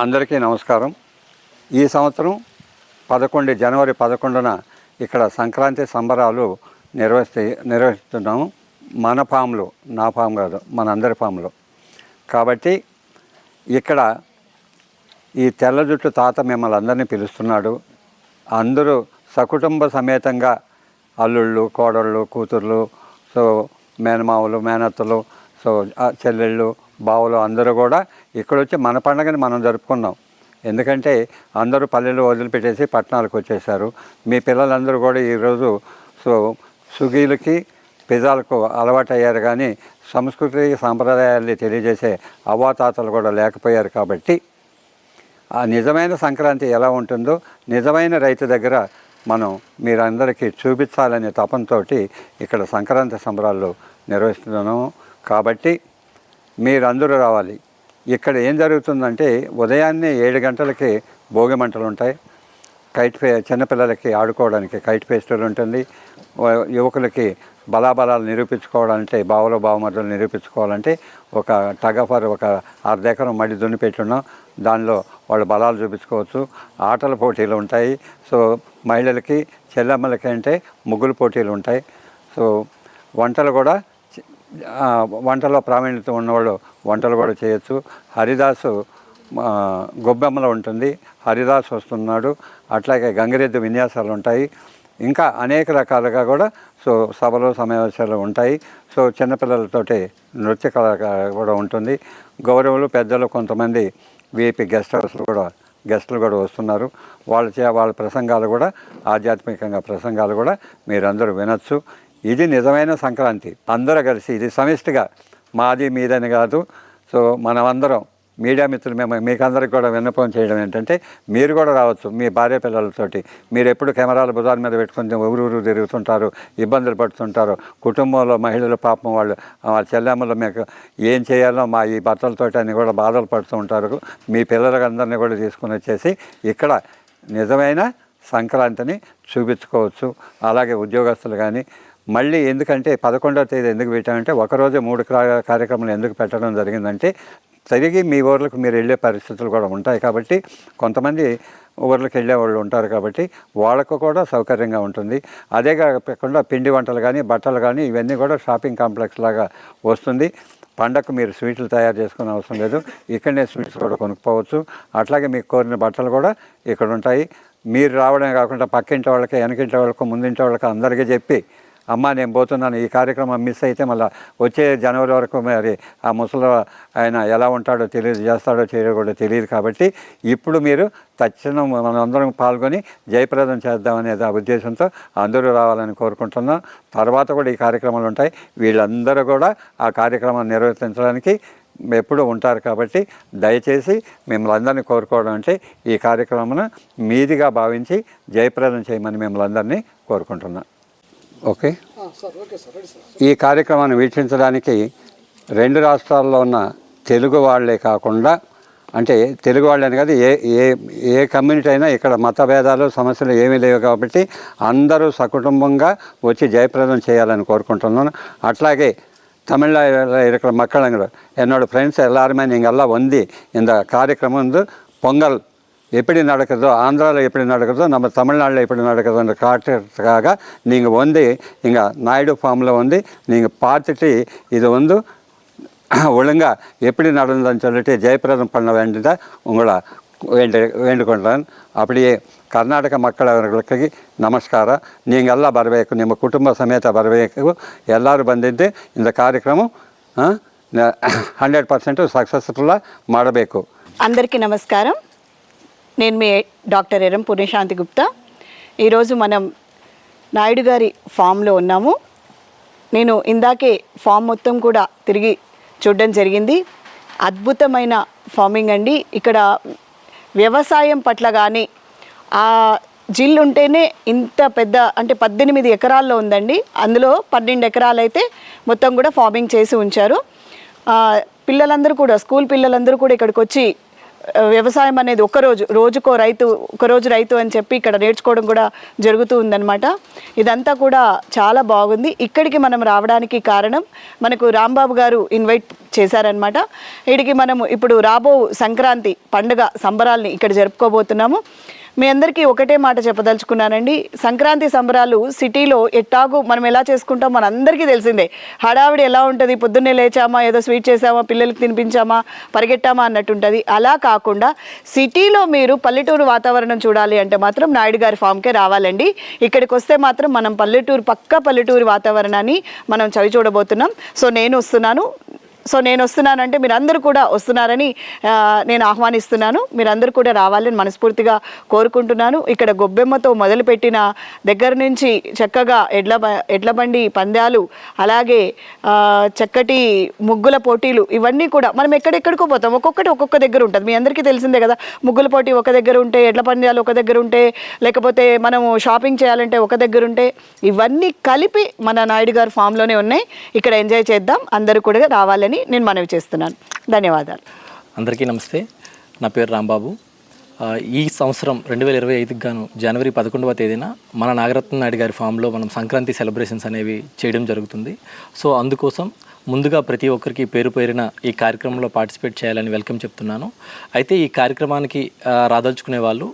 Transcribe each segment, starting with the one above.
అందరికీ నమస్కారం. ఈ సంవత్సరం జనవరి 11న ఇక్కడ సంక్రాంతి సంబరాలు నిర్వహిస్తున్నాము. మన ఫామ్లో, నా ఫామ్ కాదు, మన అందరి ఫామ్లో. కాబట్టి ఇక్కడ ఈ తెల్ల జుట్టు తాత మిమ్మల్ని అందరినీ పిలుస్తున్నాడు. అందరూ సకుటుంబ సమేతంగా అల్లుళ్ళు, కోడళ్ళు, కూతుర్లు, సో మేనమావులు, మేనత్తలు, సో చెల్లెళ్ళు, బావులు అందరూ కూడా ఇక్కడ వచ్చి మన పండుగని మనం జరుపుకున్నాం. ఎందుకంటే అందరూ పల్లెలు వదిలిపెట్టేసి పట్టణాలకు వచ్చేసారు. మీ పిల్లలందరూ కూడా ఈరోజు సో సుగీలకి పిజ్జాలకు అలవాటు అయ్యారు, కానీ సంస్కృతి సాంప్రదాయాల్ని తెలియజేసే అవ్వాతాతలు కూడా లేకపోయారు. కాబట్టి ఆ నిజమైన సంక్రాంతి ఎలా ఉంటుందో నిజమైన రైతు దగ్గర మనం మీరందరికీ చూపించాలనే తపంతో ఇక్కడ సంక్రాంతి సంబరాలు నిర్వహిస్తున్నాము. కాబట్టి మీరందరూ రావాలి. ఇక్కడ ఏం జరుగుతుందంటే ఉదయాన్నే 7 గంటలకి భోగి మంటలు ఉంటాయి. చిన్నపిల్లలకి ఆడుకోవడానికి కైట్ ఫెస్టివల్ ఉంటుంది. యువకులకి బలాబలాలు నిరూపించుకోవాలంటే, బావమరుదులు నిరూపించుకోవాలంటే ఒక టగఫర్ ఒక అర్ధ ఎకరం మడి దున్ని పెట్టున్నాం. దానిలో వాళ్ళు బలాలు చూపించుకోవచ్చు. ఆటల పోటీలు ఉంటాయి. సో మహిళలకి, చెల్లెమ్మలకి అంటే ముగ్గులు పోటీలు ఉంటాయి. సో వంటలు కూడా, వంటలో ప్రావీణ్యత ఉన్నవాళ్ళు వంటలు కూడా చేయొచ్చు. హరిదాసు గొబ్బెమ్మలో ఉంటుంది, హరిదాసు వస్తున్నాడు. అట్లాగే గంగిరెద్దు విన్యాసాలు ఉంటాయి. ఇంకా అనేక రకాలుగా కూడా సో సభలు సమావేశాలు ఉంటాయి. సో చిన్నపిల్లలతోటి నృత్య కళ కూడా ఉంటుంది. గౌరవులు, పెద్దలు, కొంతమంది విఐపి గెస్టులు కూడా వస్తున్నారు. వాళ్ళ ప్రసంగాలు కూడా, ఆధ్యాత్మికంగా ప్రసంగాలు కూడా మీరందరూ వినొచ్చు. ఇది నిజమైన సంక్రాంతి. అందరూ కలిసి, ఇది సమిష్టిగా, మాది మీదని కాదు. సో మనమందరం మీడియా మిత్రులు మీకు అందరికి కూడా విన్నపం చేయడం ఏంటంటే, మీరు కూడా రావచ్చు మీ భార్య పిల్లలతోటి. మీరు ఎప్పుడు కెమెరాలు భుజాల మీద పెట్టుకుని ఊరు తిరుగుతుంటారు, ఇబ్బందులు పడుతుంటారు. కుటుంబంలో మహిళలు పాపం వాళ్ళ చెల్లెమ్మలు మీకు ఏం చేయాలో మా ఈ భర్తలతోటి అని కూడా బాధలు పడుతూ ఉంటారు. మీ పిల్లలందరినీ కూడా తీసుకుని వచ్చేసి ఇక్కడ నిజమైన సంక్రాంతిని చూపించుకోవచ్చు. అలాగే ఉద్యోగస్తులు కానీ మళ్ళీ ఎందుకంటే 11వ తేదీ ఎందుకు పెట్టామంటే, ఒకరోజే 3 కార్యక్రమాలు ఎందుకు పెట్టడం జరిగిందంటే, తిరిగి మీ ఊర్లకు మీరు వెళ్ళే పరిస్థితులు కూడా ఉంటాయి. కాబట్టి కొంతమంది ఊర్లకు వెళ్ళే వాళ్ళు ఉంటారు. కాబట్టి వాళ్ళకు కూడా సౌకర్యంగా ఉంటుంది. అదే కాకుండా పిండి వంటలు కానీ, బట్టలు కానీ ఇవన్నీ కూడా షాపింగ్ కాంప్లెక్స్ లాగా వస్తుంది. పండగకు మీరు స్వీట్లు తయారు చేసుకునే అవసరం లేదు. ఇక్కడనే స్వీట్స్ కూడా కొనుక్కోవచ్చు. అట్లాగే మీకు కోరిన బట్టలు కూడా ఇక్కడ ఉంటాయి. మీరు రావడమే కాకుండా పక్కింటి వాళ్ళకి, వెనకింటి వాళ్ళకు, ముందింటి వాళ్ళకి అందరికీ చెప్పి, అమ్మ నేను పోతున్నాను, ఈ కార్యక్రమం మిస్ అయితే మళ్ళీ వచ్చే జనవరి వరకు మరి ఆ ముసలి ఆయన ఎలా ఉంటాడో తెలియదు, చేస్తాడో చేయడో కూడా తెలియదు. కాబట్టి ఇప్పుడు మీరు తక్షణం మనందరం పాల్గొని జయప్రదం చేద్దామనే ఉద్దేశంతో అందరూ రావాలని కోరుకుంటున్నాం. తర్వాత కూడా ఈ కార్యక్రమాలు ఉంటాయి. వీళ్ళందరూ కూడా ఆ కార్యక్రమాన్ని నిర్వర్తించడానికి ఎప్పుడూ ఉంటారు. కాబట్టి దయచేసి మిమ్మల్ని అందరినీ కోరుకోవడం అంటే, ఈ కార్యక్రమం మీదిగా భావించి జయప్రదం చేయమని మిమ్మల్ని అందరినీ కోరుకుంటున్నాను. ఓకే. ఈ కార్యక్రమాన్ని వీక్షించడానికి 2 రాష్ట్రాల్లో ఉన్న తెలుగు వాళ్ళే కాకుండా, అంటే తెలుగు వాళ్ళని కాదు, ఏ కమ్యూనిటీ అయినా ఇక్కడ మత భేదాలు, సమస్యలు ఏమీ లేవు. కాబట్టి అందరూ సకుటుంబంగా వచ్చి జయప్రదం చేయాలని కోరుకుంటున్నాను. అట్లాగే தமிழ்ல இருக்கிற மக்களுங்க, என்னோடய ஃப்ரெண்ட்ஸ் எல்லாருமே நீங்கள்லாம் வந்து இந்த காரியக்கிரமம் வந்து பொங்கல் எப்படி நடக்குதோ, ஆந்திராவில் எப்படி நடக்குதோ, நம்ம தமிழ்நாட்டில் எப்படி நடக்குதுன்ற காட்டுறதுக்காக நீங்கள் வந்து இங்கே நாயுடு ஃபார்மில் வந்து நீங்கள் பார்த்துட்டு இது வந்து ஒழுங்காக எப்படி நடந்ததுன்னு சொல்லிட்டு ஜெயப்பிரதம் பண்ண வேண்டியதை உங்களை வேண்டுகொள்கிறேன். அப்படியே ಕರ್ನಾಟಕ ಮಕ್ಕಳವர்களுக்கு ನಮಸ್ಕಾರ. ನೀವೆಲ್ಲ ಬರಬೇಕು, ನಿಮ್ಮ ಕುಟುಂಬ ಸಮೇತ ಬರಬೇಕು. ಎಲ್ಲರೂ ಬಂದಿದ್ದು இந்த ಕಾರ್ಯಕ್ರಮ 100% సక్సెస్ఫుల్గా ಮಾಡಬೇಕು. అందరికీ నమస్కారం. నేను మీ డాక్టర్ ఎర్రం పుణ్యశాంతి గుప్తా. ఈరోజు మనం నాయుడు గారి ఫామ్లో ఉన్నాము. నేను ఇందాకే ఫామ్ మొత్తం కూడా తిరిగి చూడడం జరిగింది. అద్భుతమైన ఫార్మింగ్ అండి. ఇక్కడ వ్యవసాయం పట్ల కానీ, ఆ జిల్లు ఉంటేనే ఇంత పెద్ద, అంటే 18 ఎకరాల్లో ఉందండి. అందులో 12 ఎకరాలు అయితే మొత్తం కూడా ఫార్మింగ్ చేసి ఉంచారు. పిల్లలందరూ కూడా, స్కూల్ పిల్లలందరూ కూడా ఇక్కడికి వచ్చి వ్యవసాయం అనేది ఒకరోజు రైతు అని చెప్పి ఇక్కడ నేర్చుకోవడం కూడా జరుగుతూ ఉందన్నమాట. ఇదంతా కూడా చాలా బాగుంది. ఇక్కడికి మనం రావడానికి కారణం మనకు రాంబాబు గారు ఇన్వైట్ చేశారనమాట. వీడికి మనము ఇప్పుడు రాబో సంక్రాంతి పండుగ సంబరాల్ని ఇక్కడ జరుపుకోబోతున్నాము. మీ అందరికీ ఒకటే మాట చెప్పదలుచుకున్నానండి. సంక్రాంతి సంబరాలు సిటీలో ఎట్టాగు మనం ఎలా చేసుకుంటాం మన అందరికీ తెలిసిందే. హడావిడి ఎలా ఉంటుంది, పొద్దున్నే లేచామా, ఏదో స్వీట్ చేసామా, పిల్లలకి తినిపించామా, పరిగెట్టామా అన్నట్టు ఉంటుంది. అలా కాకుండా సిటీలో మీరు పల్లెటూరు వాతావరణం చూడాలి అంటే మాత్రం నాయుడు గారి ఫామ్కే రావాలండి. ఇక్కడికి వస్తే మాత్రం మనం పల్లెటూరు వాతావరణాన్ని మనం చవి చూడబోతున్నాం. సో నేను వస్తున్నానంటే మీరందరూ కూడా వస్తున్నారని నేను ఆహ్వానిస్తున్నాను. మీరందరూ కూడా రావాలని మనస్ఫూర్తిగా కోరుకుంటున్నాను. ఇక్కడ గొబ్బెమ్మతో మొదలుపెట్టిన దగ్గర నుంచి చక్కగా ఎడ్ల బండి పందాలు, అలాగే చక్కటి ముగ్గుల పోటీలు, ఇవన్నీ కూడా మనం ఎక్కడెక్కడికో పోతాం. ఒక్కొక్క దగ్గర ఉంటుంది. మీ అందరికీ తెలిసిందే కదా, ముగ్గుల పోటీ ఒక దగ్గర ఉంటే, ఎడ్ల పందాలు ఒక దగ్గర ఉంటే, లేకపోతే మనము షాపింగ్ చేయాలంటే ఒక దగ్గర ఉంటే, ఇవన్నీ కలిపి మన నాయుడు గారి ఫామ్లోనే ఉన్నాయి. ఇక్కడ ఎంజాయ్ చేద్దాం. అందరూ కూడా రావాలని నేను మనవి చేస్తున్నాను. ధన్యవాదాలు. అందరికీ నమస్తే. నా పేరు రాంబాబు. ఈ సంవత్సరం 2025కి గాను జనవరి 11వ తేదీన మన నాగరత్న నాయుడు గారి ఫామ్లో మనం సంక్రాంతి సెలబ్రేషన్స్ అనేవి చేయడం జరుగుతుంది. సో అందుకోసం ముందుగా ప్రతి ఒక్కరికి పేరున ఈ కార్యక్రమంలో పార్టిసిపేట్ చేయాలని వెల్కమ్ చెప్తున్నాను. అయితే ఈ కార్యక్రమానికి రాదలుచుకునే వాళ్ళు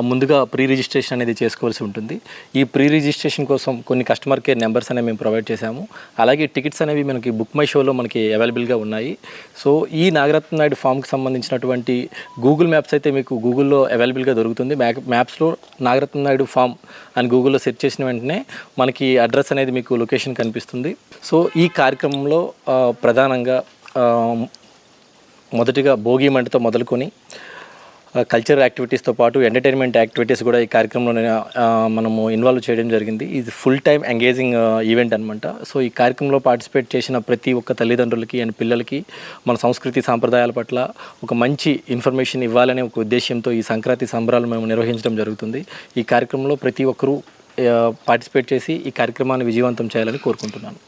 ముందుగా ప్రీ రిజిస్ట్రేషన్ అనేది చేసుకోవాల్సి ఉంటుంది. ఈ ప్రీ రిజిస్ట్రేషన్ కోసం కొన్ని కస్టమర్ కేర్ నెంబర్స్ అనేవి మేము ప్రొవైడ్ చేశాము. అలాగే టికెట్స్ అనేవి మనకి బుక్ మై షోలో మనకి అవైలబుల్గా ఉన్నాయి. సో ఈ నాగరత్న నాయుడు ఫామ్కి సంబంధించినటువంటి గూగుల్ మ్యాప్స్ అయితే మీకు గూగుల్లో అవైలబుల్గా దొరుకుతుంది. మ్యాప్స్లో నాగరత్న నాయుడు ఫామ్ అని గూగుల్లో సెర్చ్ చేసిన వెంటనే మనకి అడ్రస్ అనేది మీకు లొకేషన్ కనిపిస్తుంది. సో ఈ కార్యక్రమంలో ప్రధానంగా మొదటిగా భోగి మంటతో మొదలుకొని కల్చరల్ యాక్టివిటీస్తో పాటు ఎంటర్టైన్మెంట్ యాక్టివిటీస్ కూడా ఈ కార్యక్రమంలో మనము ఇన్వాల్వ్ చేయడం జరిగింది. ఇది ఫుల్ టైం ఎంగేజింగ్ ఈవెంట్ అనమాట. సో ఈ కార్యక్రమంలో పార్టిసిపేట్ చేసిన ప్రతి ఒక్క తల్లిదండ్రులకి అండ్ పిల్లలకి మన సంస్కృతి సాంప్రదాయాల పట్ల ఒక మంచి ఇన్ఫర్మేషన్ ఇవ్వాలనే ఒక ఉద్దేశంతో ఈ సంక్రాంతి సంబరాలు మేము నిర్వహించడం జరుగుతుంది. ఈ కార్యక్రమంలో ప్రతి ఒక్కరూ పార్టిసిపేట్ చేసి ఈ కార్యక్రమాన్ని విజయవంతం చేయాలని కోరుకుంటున్నాను.